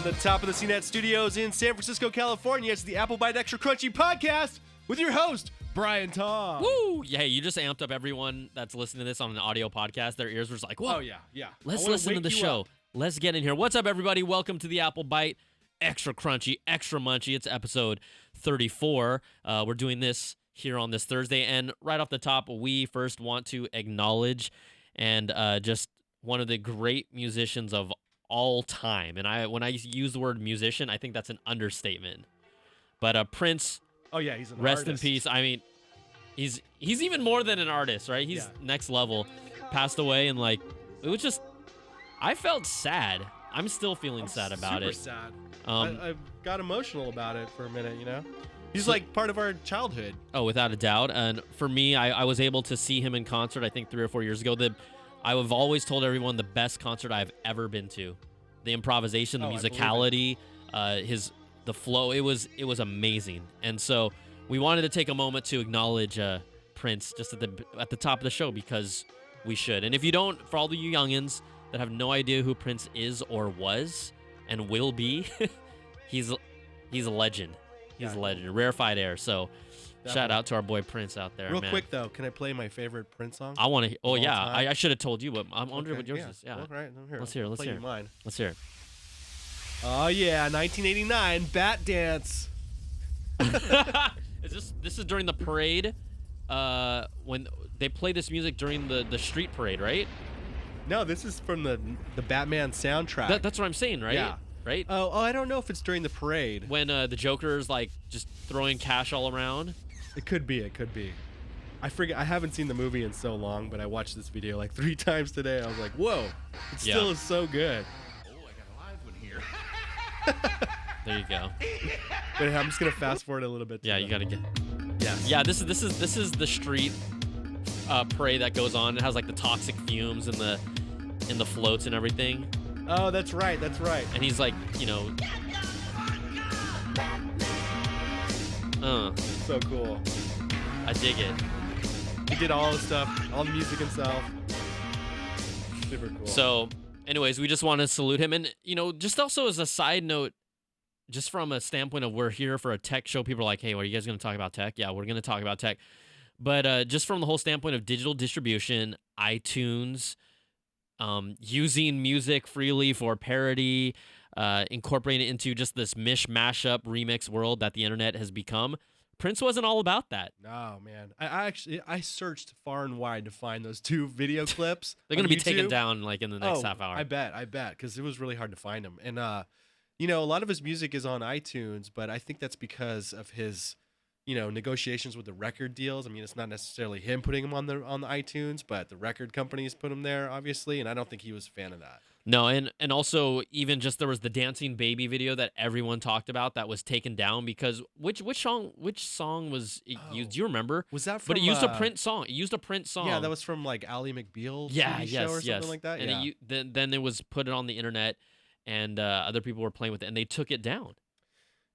From the top of the CNET studios in San Francisco, California, it's the Apple Bite Extra Crunchy podcast with your host, Brian Tong. Woo! Yeah, you just amped up everyone that's listening to this on an audio podcast. Their ears were just like, whoa. Oh, yeah. Let's listen to the show. Let's get in here. What's up, everybody? Welcome to the Apple Bite Extra Crunchy, Extra Munchy. It's episode 34. We're doing this here on this Thursday. And right off the top, we first want to acknowledge and just one of the great musicians of all time. And when I use the word musician, I think that's an understatement. But Prince, oh yeah, he's an rest artist. in peace. I mean, he's even more than an artist, right? He's next level. Passed away, and like it was just, I felt sad. I'm still feeling sad about it. Super sad. I got emotional about it for a minute. You know, he's like part of our childhood. Oh, without a doubt. And for me, I was able to see him in concert. I think 3 or 4 years ago. I've always told everyone the best concert I've ever been to. The improvisation, the musicality, the flow. It was amazing. And so we wanted to take a moment to acknowledge Prince just at the top of the show, because we should. And if you don't, for all of you youngins that have no idea who Prince is or was and will be, he's a legend. He's a legend, a rarefied air. So shout out to our boy Prince out there. Real quick though, can I play my favorite Prince song? I want to. Oh yeah, I should have told you, but I'm wondering what yours is. Yeah. Well, right, I'm here. Let's hear. Play mine. Let's hear it. Oh yeah, 1989 Bat Dance. This is during the parade? When they play this music during the street parade, right? No, this is from the Batman soundtrack. That's what I'm saying, right? Yeah. Right? Oh, I don't know if it's during the parade. When the Joker's like just throwing cash all around. It could be. I forget. I haven't seen the movie in so long, but I watched this video like 3 times today. I was like, whoa, it still is so good. Oh, I got a live one here. There you go. Wait, I'm just gonna fast forward a little bit. Yeah, you gotta get. Yes. Yeah, this is the street parade that goes on. It has like the toxic fumes and the floats and everything. Oh, that's right. And he's like, you know. So cool. I dig it. He did all the stuff, all the music himself. Super cool. So, anyways, we just want to salute him. And, you know, just also as a side note, just from a standpoint of we're here for a tech show, people are like, hey, what are you guys going to talk about tech? Yeah, we're going to talk about tech. But just from the whole standpoint of digital distribution, iTunes, using music freely for parody, incorporating it into just this mashup remix world that the internet has become, Prince wasn't all about that. No, man. I searched far and wide to find those 2 video clips. They're going to be taken down like in the next half hour. I bet, because it was really hard to find them. And you know, a lot of his music is on iTunes, but I think that's because of his, you know, negotiations with the record deals. I mean, it's not necessarily him putting them on the iTunes, but the record companies put them there, obviously, and I don't think he was a fan of that. No, and also even just there was the Dancing Baby video that everyone talked about that was taken down because which song was it used? Do you remember? Was that from? But it used a Prince song. It used a Prince song. Yeah, that was from like Ally McBeal's TV show or something like that. And then it was put it on the internet, and other people were playing with it, and they took it down.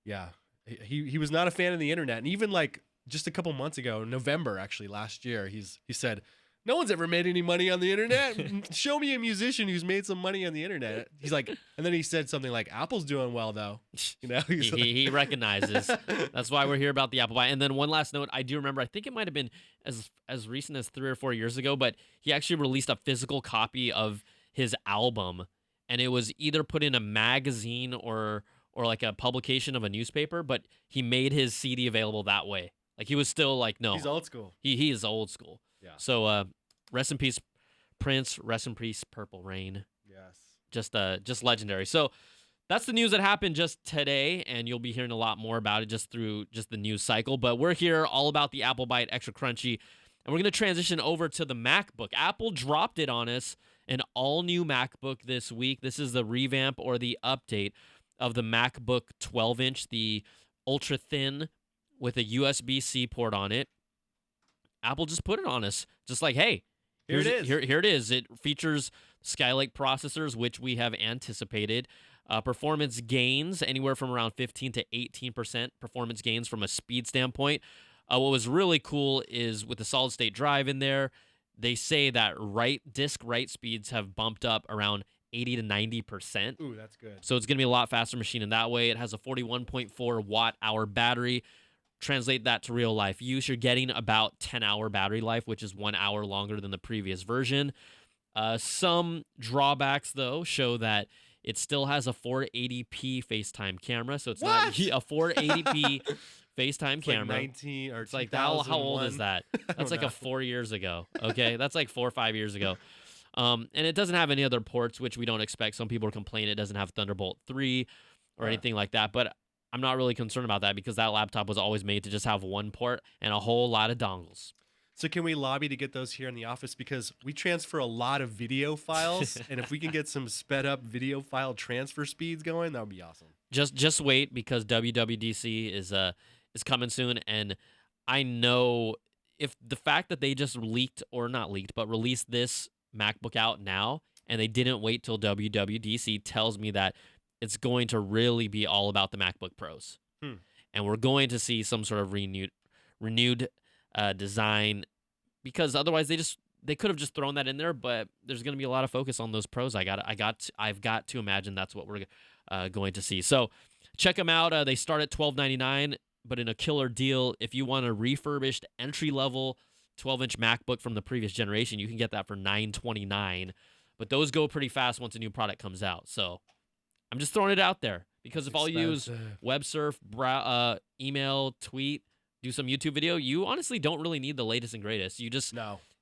Yeah, he was not a fan of the internet, and even like just a couple months ago, November actually last year, he said, no one's ever made any money on the internet. Show me a musician who's made some money on the internet. He's like, and then he said something like, Apple's doing well though. You know, he recognizes. That's why we're here about the Apple Buy. And then one last note, I do remember, I think it might have been as recent as 3 or 4 years ago, but he actually released a physical copy of his album, and it was either put in a magazine or like a publication of a newspaper, but he made his CD available that way. Like he was still like, no, he's old school. He is old school. Yeah. So rest in peace, Prince. Rest in peace, Purple Rain. Yes. Just legendary. So that's the news that happened just today, and you'll be hearing a lot more about it just through just the news cycle. But we're here all about the Apple Bite Extra Crunchy, and we're going to transition over to the MacBook. Apple dropped it on us, an all-new MacBook this week. This is the revamp or the update of the MacBook 12-inch, the ultra-thin with a USB-C port on it. Apple just put it on us, just like, hey, here it is. Here it is. It features Skylake processors, which we have anticipated. Performance gains, anywhere from around 15 to 18% performance gains from a speed standpoint. What was really cool is with the solid-state drive in there, they say that disk write speeds have bumped up around 80 to 90%. Ooh, that's good. So it's going to be a lot faster machine in that way. It has a 41.4 watt-hour battery. Translate that to real life use. You're getting about 10-hour battery life, which is 1 hour longer than the previous version. Some drawbacks, though, show that it still has a 480p FaceTime camera. So it's not a 480p FaceTime camera. Like 19 or it's like how old is that? That's like know. 4 years ago. Okay, that's like 4 or 5 years ago. And it doesn't have any other ports, which we don't expect. Some people are complaining it doesn't have Thunderbolt 3 or anything like that. But I'm not really concerned about that because that laptop was always made to just have one port and a whole lot of dongles. So can we lobby to get those here in the office? Because we transfer a lot of video files, and if we can get some sped up video file transfer speeds going, that would be awesome. Just wait because WWDC is coming soon, and I know if the fact that they just leaked or not leaked, but released this MacBook out now, and they didn't wait till WWDC tells me that it's going to really be all about the MacBook Pros, and we're going to see some sort of renewed design, because otherwise they could have just thrown that in there, but there's going to be a lot of focus on those Pros. I've got to imagine that's what we're going to see. So check them out. They start at $12.99, but in a killer deal, if you want a refurbished entry-level 12-inch MacBook from the previous generation, you can get that for $929. But those go pretty fast once a new product comes out. So I'm just throwing it out there because if all you use web surf, email, tweet, do some YouTube video, you honestly don't really need the latest and greatest. You just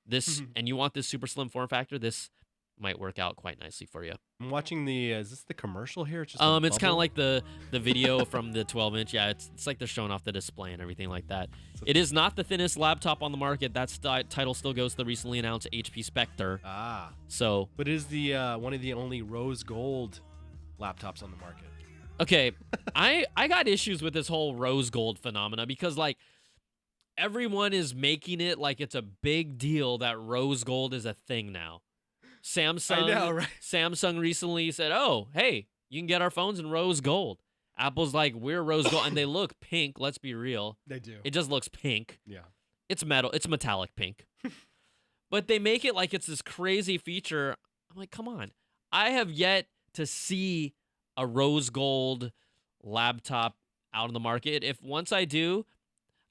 this and you want this super slim form factor, this might work out quite nicely for you. I'm watching the is this the commercial here? It's just it's kind of like the video from the 12-inch. Yeah, it's like they're showing off the display and everything like that. It is not the thinnest laptop on the market. That title still goes to the recently announced HP Spectre. So, but it is the one of the only rose gold laptops on the market. Okay, I got issues with this whole rose gold phenomena because like everyone is making it like it's a big deal that rose gold is a thing now. Samsung, I know, right? Samsung recently said, "Oh, hey, you can get our phones in rose gold." Apple's like, "We're rose gold," and they look pink. Let's be real; they do. It just looks pink. Yeah, it's metal. It's metallic pink, but they make it like it's this crazy feature. I'm like, come on! I have yet to see a rose gold laptop out on the market. If once I do,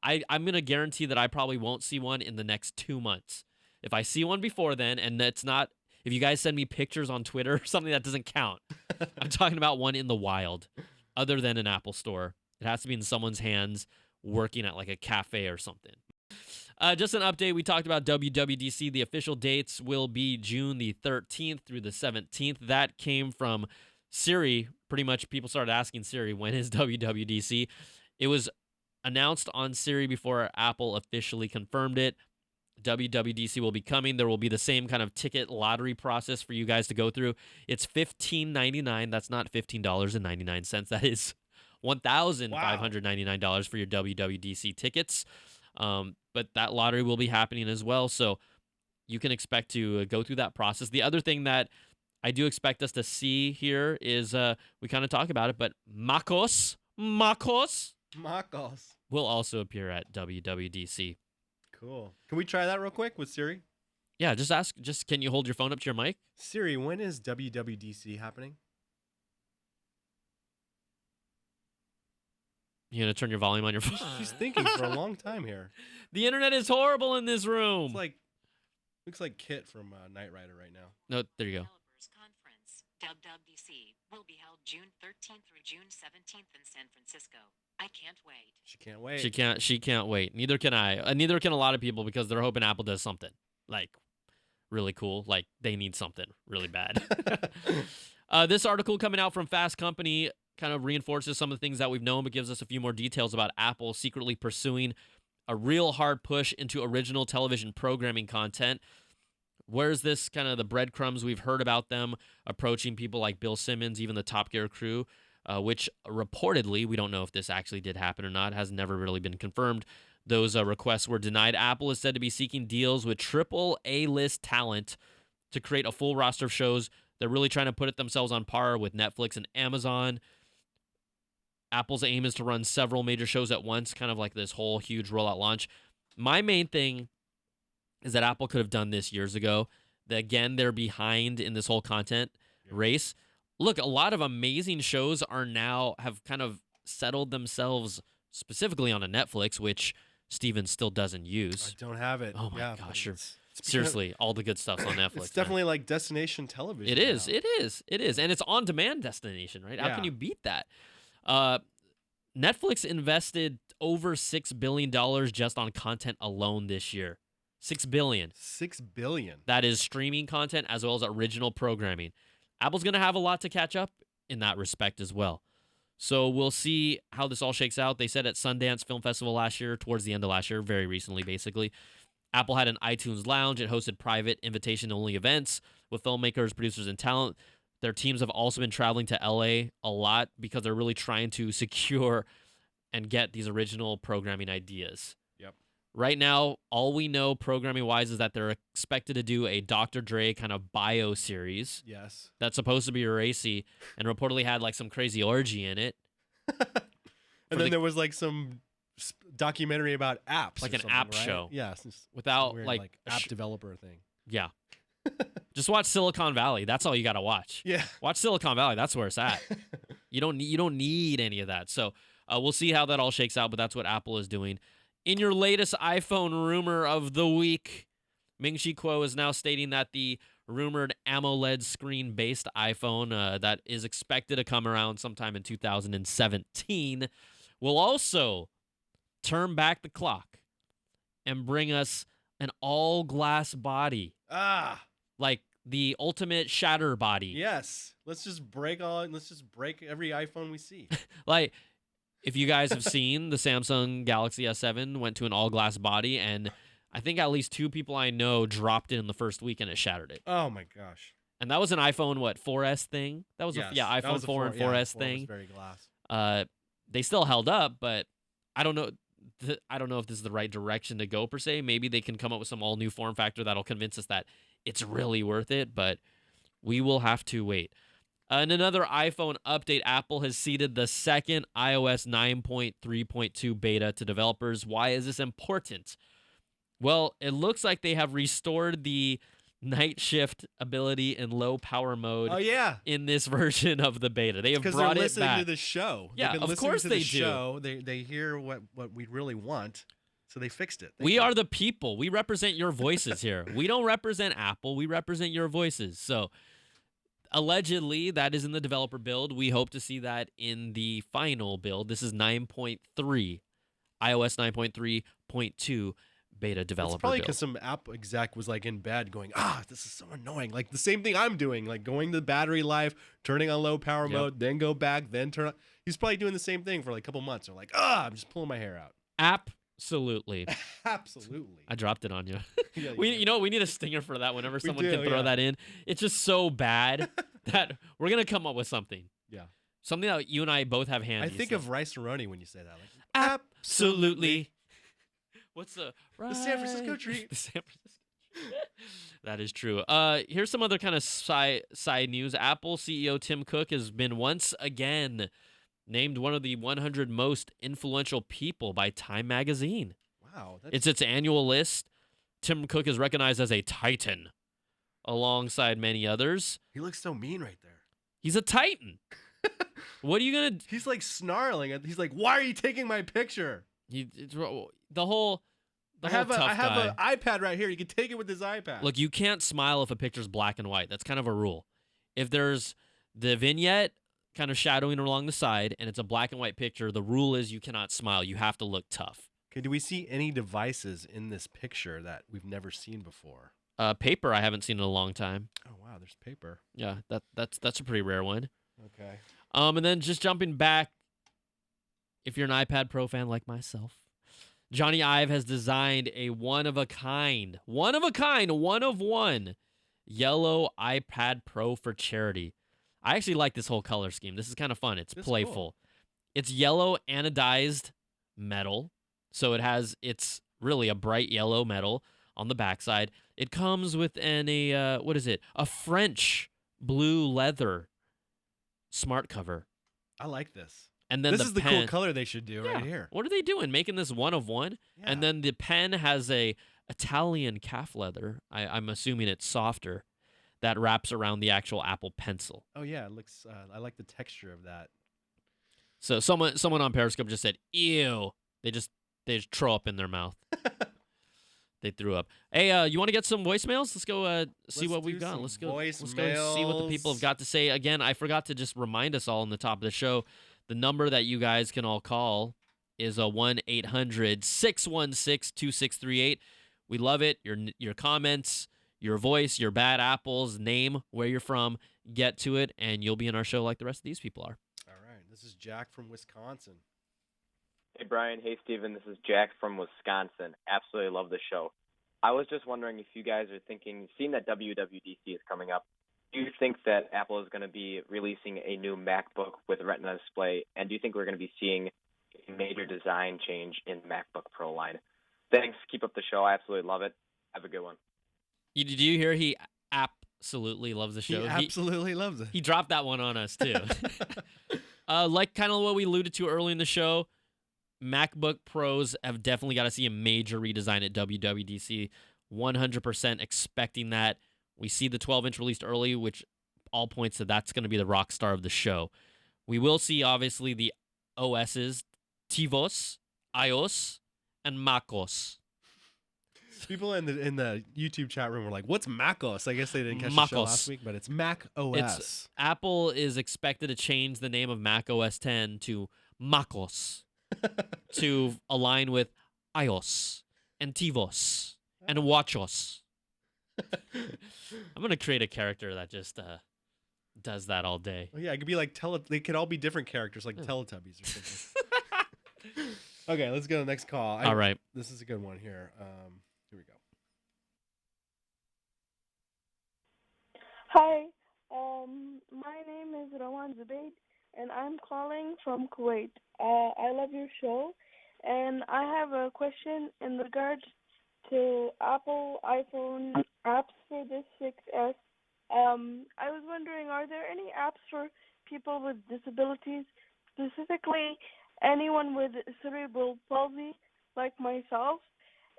I'm gonna guarantee that I probably won't see one in the next 2 months. If I see one before then, and that's not. If you guys send me pictures on Twitter or something, that doesn't count. I'm talking about one in the wild, other than an Apple store. It has to be in someone's hands working at like a cafe or something. Just an update. We talked about WWDC. The official dates will be June the 13th through the 17th. That came from Siri. Pretty much people started asking Siri, when is WWDC? It was announced on Siri before Apple officially confirmed it. WWDC will be coming. There will be the same kind of ticket lottery process for you guys to go through. It's $15.99. That's not $15.99. That is $1,599 for your WWDC tickets. But that lottery will be happening as well. So you can expect to go through that process. The other thing that I do expect us to see here is we kind of talk about it, but MacOS will also appear at WWDC. Cool. Can we try that real quick with Siri? Yeah, just can you hold your phone up to your mic? Siri, when is WWDC happening? You gonna turn your volume on your phone? She's thinking for a long time here. The internet is horrible in this room. It's like, looks like Kit from Knight Rider right now. No, there you go. Developers Conference, WWDC, will be held June 13th through June 17th in San Francisco. I can't wait. She can't wait. She can't wait. Neither can I. Neither can a lot of people because they're hoping Apple does something like really cool. Like they need something really bad. This article coming out from Fast Company kind of reinforces some of the things that we've known, but gives us a few more details about Apple secretly pursuing a real hard push into original television programming content. Where's this kind of the breadcrumbs we've heard about them approaching people like Bill Simmons, even the Top Gear crew, which reportedly, we don't know if this actually did happen or not, has never really been confirmed. Those requests were denied. Apple is said to be seeking deals with triple A-list talent to create a full roster of shows. They're really trying to put it themselves on par with Netflix and Amazon. Apple's aim is to run several major shows at once, kind of like this whole huge rollout launch. My main thing is that Apple could have done this years ago. Again, they're behind in this whole content race. Look, a lot of amazing shows have kind of settled themselves specifically on a Netflix, which Steven still doesn't use. I don't have it. Oh my yeah, gosh, it's seriously, all the good stuff's on Netflix. It's definitely like destination television. It is. now. It is, and it's on-demand destination, right? How Yeah. can you beat that? Netflix invested over $6 billion just on content alone this year. $6 billion. $6 billion. That is streaming content as well as original programming. Apple's going to have a lot to catch up in that respect as well. So we'll see how this all shakes out. They said at Sundance Film Festival last year, towards the end of last year, very recently basically, Apple had an iTunes lounge. It hosted private invitation-only events with filmmakers, producers, and talent. Their teams have also been traveling to LA a lot because they're really trying to secure and get these original programming ideas. Yep. Right now, all we know programming-wise is that they're expected to do a Dr. Dre kind of bio series Yes. that's supposed to be racy and reportedly had like some crazy orgy in it. And then there was like some documentary about apps, Like or an something, app right? show. Yeah, it's just Without weird, like a app sh- developer thing. Yeah. Just watch Silicon Valley. That's all you got to watch. Yeah. Watch Silicon Valley. That's where it's at. You don't need any of that. So we'll see how that all shakes out, but that's what Apple is doing. In your latest iPhone rumor of the week, Ming-Chi Kuo is now stating that the rumored AMOLED screen-based iPhone that is expected to come around sometime in 2017 will also turn back the clock and bring us an all-glass body, like the ultimate shatter body. Yes. Let's just break every iPhone we see. Like, if you guys have seen the Samsung Galaxy S7 went to an all-glass body, and I think at least 2 people I know dropped it in the first week and it shattered it. Oh my gosh. And that was an iPhone 4S thing. That was Yes, iPhone that was a 4 and 4S 4 was thing. very glass. They still held up, but I don't know. I don't know if this is the right direction to go per se. Maybe they can come up with some all new form factor that'll convince us that it's really worth it, but we will have to wait. In another iPhone update, Apple has seeded the second iOS 9.3.2 beta to developers. Why is this important? Well, it looks like they have restored the night shift ability in low power mode Oh yeah. in this version of the beta. They have Because brought they're it listening back. to the show. Yeah, They've been of listening course to they the do. show. They hear what we really want, so they fixed it. Thank We you. are the people. We represent your voices here. We don't represent Apple. We represent your voices. So allegedly, that is in the developer build. We hope to see that in the final build. This is 9.3, iOS 9.3.2 beta developer It's probably build. because some app exec was like in bed going, this is so annoying. Like the same thing I'm doing, like going to battery life, turning on low power Yep. mode, then go back, then turn on. He's probably doing the same thing for like a couple months. They're like, I'm just pulling my hair out. Absolutely. Absolutely. I dropped it on you. Yeah, you We, did. you know, we need a stinger for that whenever We someone do, can throw yeah. that in. It's just so bad that we're going to come up with something. Yeah. Something that you and I both have handy. I think so- of Rice Aroni when you say that. Like, Absolutely. What's the San Francisco treat. The San Francisco treat. That is true. Here's some other kind of side news. Apple CEO Tim Cook has been once again named one of the 100 most influential people by Time Magazine. Wow. It's its annual list. Tim Cook is recognized as a titan alongside many others. He looks so mean right there. He's a titan. What are you going to He's like snarling. He's like, why are you taking my picture? the whole I have tough guy. an iPad right here. You can take it with this iPad. Look, you can't smile if a picture's black and white. That's kind of a rule. If there's the vignette kind of shadowing along the side and it's a black and white picture, the rule is you cannot smile. You have to look tough. Okay, do we see any devices in this picture that we've never seen before? Paper I haven't seen in a long time. Oh wow, there's paper. Yeah, that's a pretty rare one. Okay. And then just jumping back, if you're an iPad Pro fan like myself, Johnny Ive has designed a one of one yellow iPad Pro for charity. I actually like this whole color scheme. This is kind of fun. It's This is playful. cool. It's yellow anodized metal, so it's really a bright yellow metal on the backside. It comes with a French blue leather smart cover. I like this. And then This the is the pen, cool color they should do right here. What are they doing? Making this one of one? Yeah. And then the pen has a Italian calf leather. I'm assuming it's softer. that wraps around the actual Apple Pencil. Oh yeah, it looks. I like the texture of that. So someone on Periscope just said, "Ew." They just throw up in their mouth. They threw up. Hey, you want to get some voicemails? Let's go see what we've got. Let's go see what the people have got to say. Again, I forgot to just remind us all on the top of the show, the number that you guys can all call is 1-800-616-2638. We love it. Your comments, your voice, your bad apples, name, where you're from, get to it, and you'll be in our show like the rest of these people are. All right. This is Jack from Wisconsin. Hey, Brian. Hey, Steven. This is Jack from Wisconsin. Absolutely love the show. I was just wondering if you guys are thinking, seeing that WWDC is coming up, do you think that Apple is going to be releasing a new MacBook with Retina display, and do you think we're going to be seeing a major design change in the MacBook Pro line? Thanks. Keep up the show. I absolutely love it. Have a good one. Did you hear he absolutely loves the show? He absolutely loves it. He dropped that one on us, too. Like kind of what we alluded to early in the show, MacBook Pros have definitely got to see a major redesign at WWDC. 100% expecting that. We see the 12-inch released early, which all points to that's going to be the rock star of the show. We will see, obviously, the OSs, tvOS, iOS, and macOS. People in the YouTube chat room were like, "What's macOS?" I guess they didn't catch the show macOS. last week, but it's Mac OS. Apple is expected to change the name of Mac OS 10 to macOS to align with iOS and tvOS and watchOS. I'm gonna create a character that just does that all day. Oh, yeah, it could be like they could all be different characters, like Teletubbies or something. Okay, let's go to the next call. All right. This is a good one here. Here we go. Hi, my name is Rawan Zubayd, and I'm calling from Kuwait. I love your show, and I have a question in regards to Apple iPhone apps for the 6S. I was wondering, are there any apps for people with disabilities, specifically anyone with cerebral palsy like myself?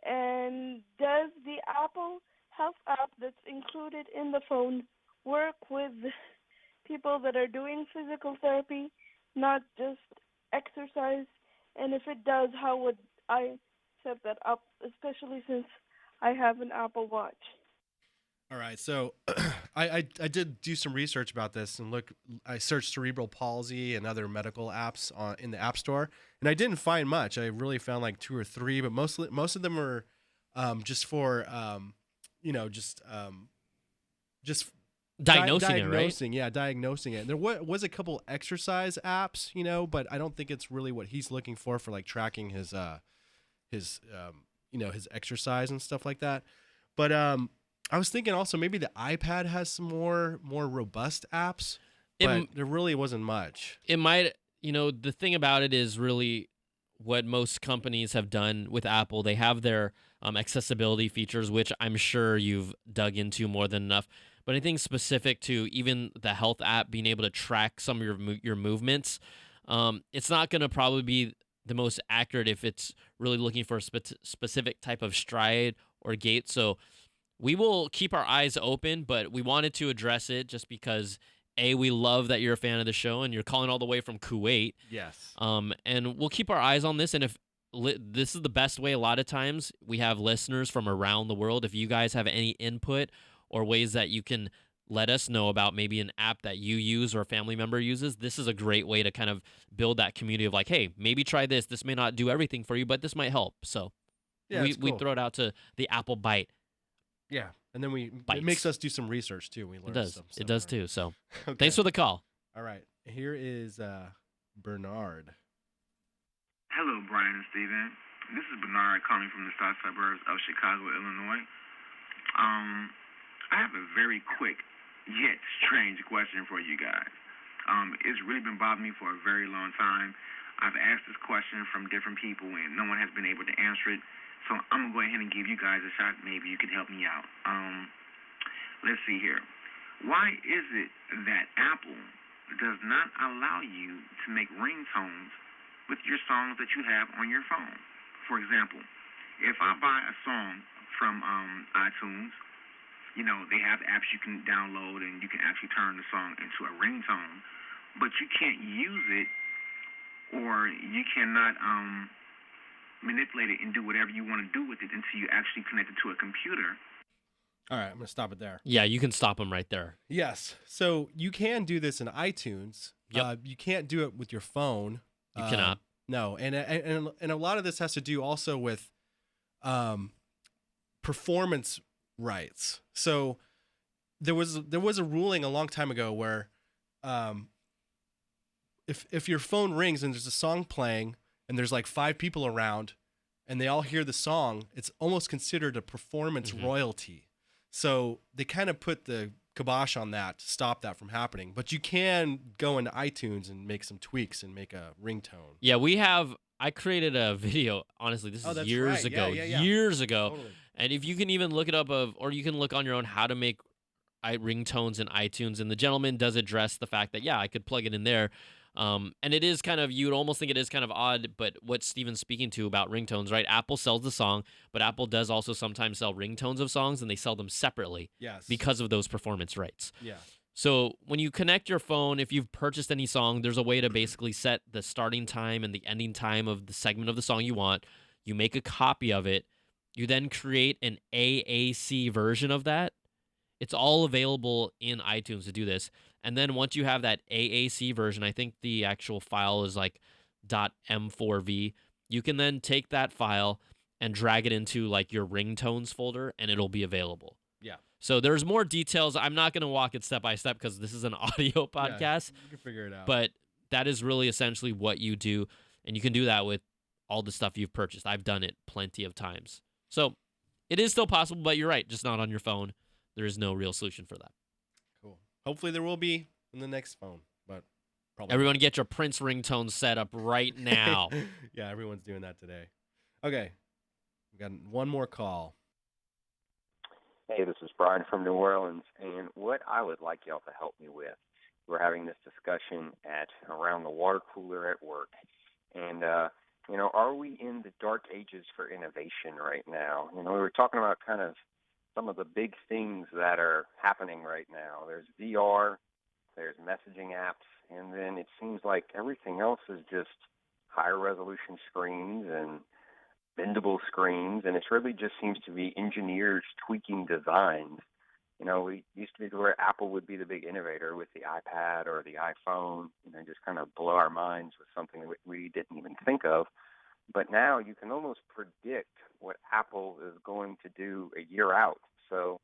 And does the Apple Health app that's included in the phone work with people that are doing physical therapy, not just exercise? And if it does, how would I set that up, especially since I have an Apple Watch? All right, so I did do some research about this and I searched cerebral palsy and other medical apps in the App Store, and I didn't find much. I really found like 2 or 3, but most of them are just for just Diagnosing it, right? Yeah, diagnosing it. And there was a couple exercise apps, but I don't think it's really what he's looking for like tracking his exercise and stuff like that. But I was thinking also maybe the iPad has some more robust apps, but there really wasn't much. It might, the thing about it is really what most companies have done with Apple. They have their accessibility features, which I'm sure you've dug into more than enough. But anything specific to even the health app being able to track some of your movements, it's not going to probably be the most accurate if it's really looking for a specific type of stride or gait. So we will keep our eyes open, but we wanted to address it just because, A, we love that you're a fan of the show and you're calling all the way from Kuwait. Yes. And we'll keep our eyes on this. And if this is the best way, a lot of times we have listeners from around the world. If you guys have any input or ways that you can let us know about maybe an app that you use or a family member uses, this is a great way to kind of build that community of like, hey, maybe try this. This may not do everything for you, but this might help. So yeah, we throw it out to the Apple Byte. Yeah, and then Bytes. It makes us do some research too. We learn It does too. So okay. Thanks for the call. All right, here is Bernard. Hello, Brian and Steven. This is Bernard calling from the south suburbs of Chicago, Illinois. I have a very quick yet strange question for you guys. It's really been bothering me for a very long time. I've asked this question from different people and no one has been able to answer it. So I'm going to go ahead and give you guys a shot. Maybe you can help me out. Let's see here. Why is it that Apple does not allow you to make ringtones with your songs that you have on your phone? For example, if I buy a song from iTunes They have apps you can download and you can actually turn the song into a ringtone, but you can't use it or you cannot manipulate it and do whatever you want to do with it until you actually connect it to a computer. All right, I'm going to stop it there. Yeah, you can stop them right there. Yes. So you can do this in iTunes. Yep. You can't do it with your phone. You cannot. No, and a lot of this has to do also with performance rights. So there was a ruling a long time ago where if your phone rings and there's a song playing and there's like 5 people around and they all hear the song, it's almost considered a performance royalty. So they kind of put the kibosh on that to stop that from happening. But you can go into iTunes and make some tweaks and make a ringtone. Yeah, I created a video. Honestly, this is years ago. Yeah. Years ago. Totally. And if you can even look it up or you can look on your own how to make ringtones in iTunes. And the gentleman does address the fact that, yeah, I could plug it in there. And it is kind of, you'd almost think it is kind of odd, but what Steven's speaking to about ringtones, right? Apple sells the song, but Apple does also sometimes sell ringtones of songs, and they sell them separately. Yes. Because of those performance rights. Yeah. So when you connect your phone, if you've purchased any song, there's a way to basically set the starting time and the ending time of the segment of the song you want. You make a copy of it. You then create an AAC version of that. It's all available in iTunes to do this. And then once you have that AAC version, I think the actual file is like .m4v. You can then take that file and drag it into like your ringtones folder, and it'll be available. Yeah. So there's more details. I'm not going to walk it step by step because this is an audio podcast. Yeah, you can figure it out. But that is really essentially what you do, and you can do that with all the stuff you've purchased. I've done it plenty of times. So it is still possible, but you're right, just not on your phone. There is no real solution for that. Cool. Hopefully there will be in the next phone, but probably Everyone get your Prince ringtone set up right now. Yeah, everyone's doing that today. Okay. We got one more call. Hey, this is Brian from New Orleans, and what I would like y'all to help me with, we're having this discussion around the water cooler at work, and are we in the dark ages for innovation right now? We were talking about kind of some of the big things that are happening right now. There's VR, there's messaging apps, and then it seems like everything else is just higher resolution screens and bendable screens, and it really just seems to be engineers tweaking designs. We used to be where Apple would be the big innovator with the iPad or the iPhone, just kind of blow our minds with something that we didn't even think of. But now you can almost predict what Apple is going to do a year out. So,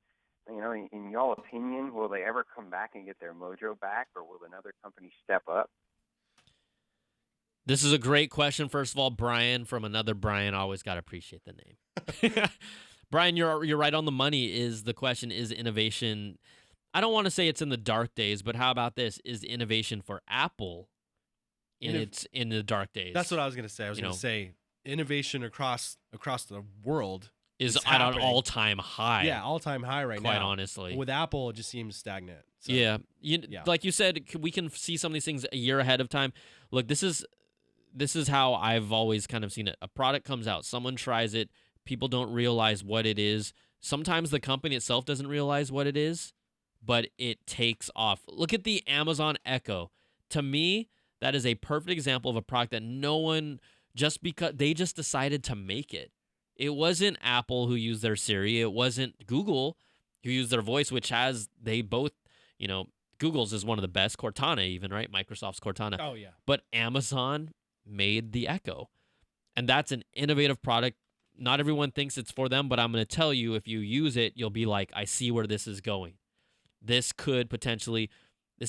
in y'all opinion, will they ever come back and get their mojo back, or will another company step up? This is a great question. First of all, Brian from another Brian. Always got to appreciate the name. Brian, you're right on the money. The question is innovation. I don't want to say it's in the dark days, but how about this? Is innovation for Apple in the dark days? That's what I was going to say. I was going to say innovation across the world is at an all-time high. Yeah, all-time high right now. Quite honestly. With Apple, it just seems stagnant. So, yeah. Like you said, we can see some of these things a year ahead of time. Look, this is how I've always kind of seen it. A product comes out, someone tries it, people don't realize what it is. Sometimes the company itself doesn't realize what it is, but it takes off. Look at the Amazon Echo. To me, that is a perfect example of a product that no one, just because they just decided to make it. It wasn't Apple who used their Siri. It wasn't Google who used their voice, which they both, Google's is one of the best, Cortana even, right? Microsoft's Cortana. Oh, yeah. But Amazon made the Echo. And that's an innovative product. Not everyone thinks it's for them, but I'm going to tell you, if you use it, you'll be like, I see where this is going. This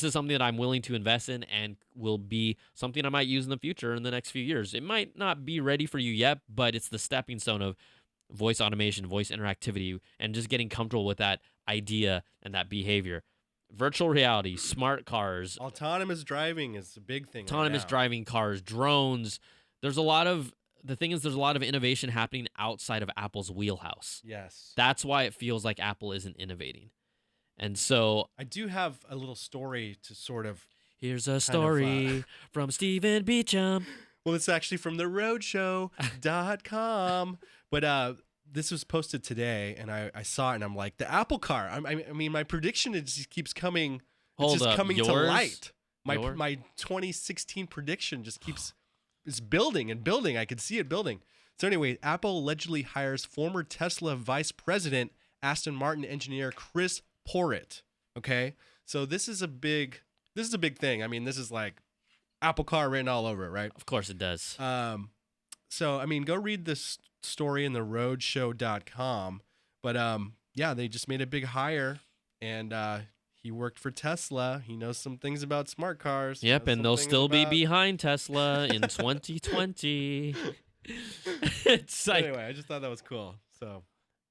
is something that I'm willing to invest in and will be something I might use in the future in the next few years. It might not be ready for you yet, but it's the stepping stone of voice automation, voice interactivity, and just getting comfortable with that idea and that behavior. Virtual reality, smart cars. Autonomous driving is a big thing. Autonomous driving cars, drones. The thing is, there's a lot of innovation happening outside of Apple's wheelhouse. Yes. That's why it feels like Apple isn't innovating. And so I do have a little story to sort of. Here's a story from Stephen Beecham. Well, it's actually from the roadshow.com. But this was posted today, and I saw it, and I'm like, the Apple car. I mean, my prediction just keeps coming. It's just coming to light. My 2016 prediction just keeps is building and building. I could see it building. So anyway, Apple allegedly hires former Tesla vice president, Aston Martin engineer Chris Porritt. Okay, so this is a big thing. I mean, this is like Apple car written all over it, right? Of course it does. So I mean, go read this story in the roadshow.com. But yeah, they just made a big hire, and he worked for Tesla. He knows some things about smart cars. Yep, and they'll still be behind Tesla in 2020. It's like, anyway, I just thought that was cool. So,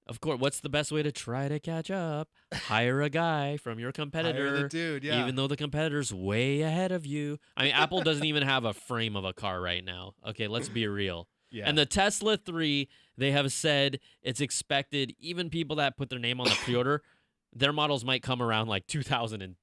of course, what's the best way to try to catch up? Hire a guy from your competitor. Hire the dude, yeah. Even though the competitor's way ahead of you. I mean, Apple doesn't even have a frame of a car right now. Okay, let's be real. Yeah. And the Tesla 3, they have said it's expected, even people that put their name on the pre-order, their models might come around like 2019,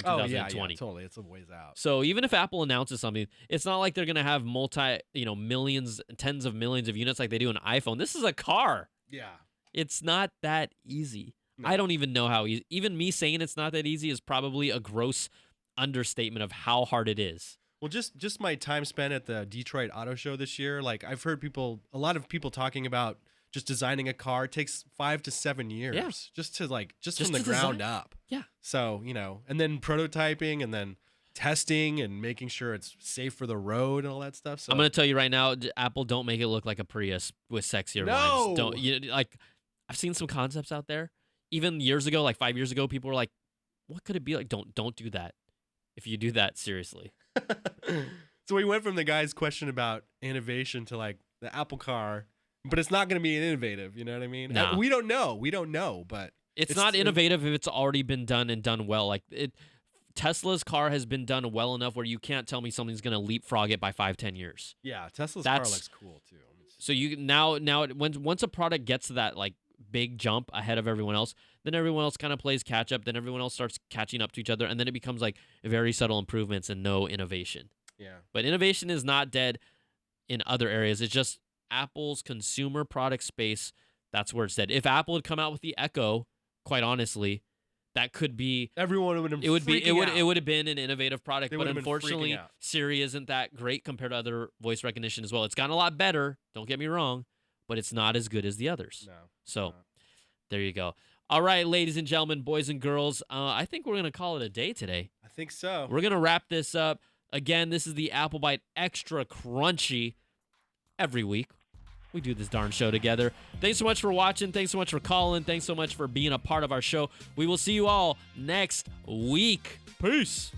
2020. Yeah, totally. It's a ways out. So even if Apple announces something, it's not like they're going to have millions, tens of millions of units like they do an iPhone. This is a car. Yeah. It's not that easy. No. I don't even know how easy. Even me saying it's not that easy is probably a gross understatement of how hard it is. Well, just my time spent at the Detroit Auto Show this year, like I've heard a lot of people talking about just designing a car. It takes 5 to 7 years just from the ground up. Yeah. So, and then prototyping and then testing and making sure it's safe for the road and all that stuff. So I'm going to tell you right now, Apple, don't make it look like a Prius with sexier lines. Don't I've seen some concepts out there. Even years ago, like 5 years ago, people were like, what could it be like? Don't do that. If you do that, seriously. So we went from the guy's question about innovation to like the Apple car, but it's not going to be innovative. You know what I mean? No. We don't know, but it's not innovative if it's already been done and done well. Like Tesla's car has been done well enough where you can't tell me something's going to leapfrog it by 5-10 years. Yeah, Tesla's car looks cool too. So you once a product gets to that like big jump ahead of everyone else, then everyone else kind of plays catch up, then everyone else starts catching up to each other, and then it becomes like very subtle improvements and no innovation. Yeah. But innovation is not dead in other areas. It's just Apple's consumer product space, that's where it's dead. If Apple had come out with the Echo, quite honestly, that could be everyone would have it would have been an innovative product, but unfortunately Siri isn't that great compared to other voice recognition as well. It's gotten a lot better, don't get me wrong, but it's not as good as the others. No. So there you go. All right, ladies and gentlemen, boys and girls, I think we're going to call it a day today. I think so. We're going to wrap this up. Again, this is the Apple Bite Extra Crunchy. Every week, we do this darn show together. Thanks so much for watching. Thanks so much for calling. Thanks so much for being a part of our show. We will see you all next week. Peace.